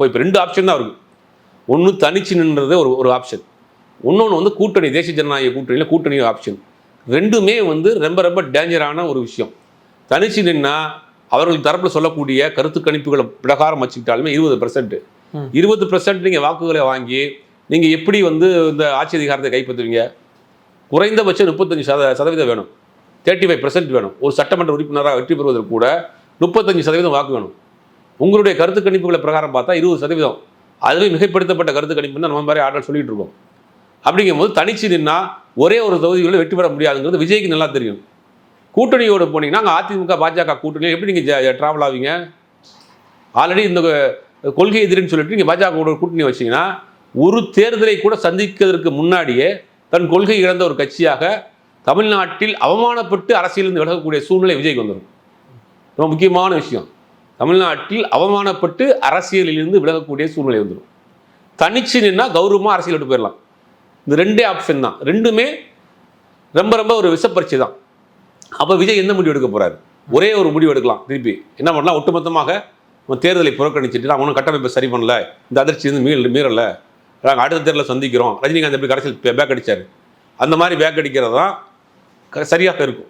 இப்போ 2 ஆப்ஷன் தான் இருக்குது. ஒன்று தனிச்சு நின்றது ஒரு ஆப்ஷன், இன்னொன்று வந்து கூட்டணி, தேசிய ஜனநாயக கூட்டணியில் கூட்டணி ஆப்ஷன். ரெண்டுமே வந்து ரொம்ப ரொம்ப டேஞ்சரான ஒரு விஷயம். தனிச்சு நின்னா அவர்கள் தரப்பில் சொல்லக்கூடிய கருத்து கணிப்புகளை பிரகாரம் வச்சுக்கிட்டாலுமே 20%. 20% நீங்கள் வாக்குகளை வாங்கி நீங்கள் எப்படி வந்து இந்த ஆட்சி அதிகாரத்தை கைப்பற்றுவீங்க? குறைந்தபட்சம் 35% வேணும், 35% வேணும். ஒரு சட்டமன்ற உறுப்பினராக வெற்றி பெறுவதற்கு கூட 35% வாக்கு வேணும். உங்களுடைய கருத்து கணிப்புகளை பிரகாரம் பார்த்தா 20%. அதுவே மிகைப்படுத்தப்பட்ட கருத்து கணிப்பு தான் நம்ம மாதிரி ஆட்கள் சொல்லிட்டு இருக்கோம். அப்படிங்கும்போது தனிச்சு நின்னா ஒரே ஒரு தொகுதிகளில் வெற்றி பெற முடியாதுங்கிறது விஜய்க்கு நல்லா தெரியும். கூட்டணியோடு போனீங்கன்னா அங்கே அதிமுக பாஜக கூட்டணியில் எப்படி நீங்கள் ட்ராவல் ஆவீங்க? ஆல்ரெடி இந்த கொள்கை எதிரின்னு சொல்லிட்டு நீங்கள் பாஜக கூட்டணி வச்சிங்கன்னா ஒரு தேர்தலை கூட சந்திக்கிறதுக்கு முன்னாடியே தன் கொள்கை இழந்த ஒரு கட்சியாக தமிழ்நாட்டில் அவமானப்பட்டு அரசியலிருந்து விலகக்கூடிய சூழ்நிலை விஜய்க்கு வந்துடும். ரொம்ப முக்கியமான விஷயம். தமிழ்நாட்டில் அவமானப்பட்டு அரசியலிலிருந்து விலகக்கூடிய சூழ்நிலை வந்துடும். தனிச்சு நின்னா கௌரவமாக அரசியல் விட்டு போயிடலாம். இந்த 2 ஆப்ஷன் தான். ரெண்டுமே ரொம்ப ரொம்ப ஒரு விஷப்பரிச்சை தான். அப்போ விஜய் எந்த முடிவு எடுக்க போகிறாரு? ஒரே ஒரு முடிவு எடுக்கலாம். திருப்பி என்ன பண்ணலாம்? ஒட்டுமொத்தமாக தேர்தலை புறக்கணிச்சுட்டு நான் ஒன்றும் கட்டமைப்பை சரி பண்ணல, இந்த அதிர்ச்சி வந்து மீறலை, நாங்கள் அடுத்த தேர்தலில் சந்திக்கிறோம். ரஜினிகாந்த் எப்படி கடைசியில் பேக் அடித்தார், அந்த மாதிரி பேக் அடிக்கிறது தான் சரியாக இருக்கும்.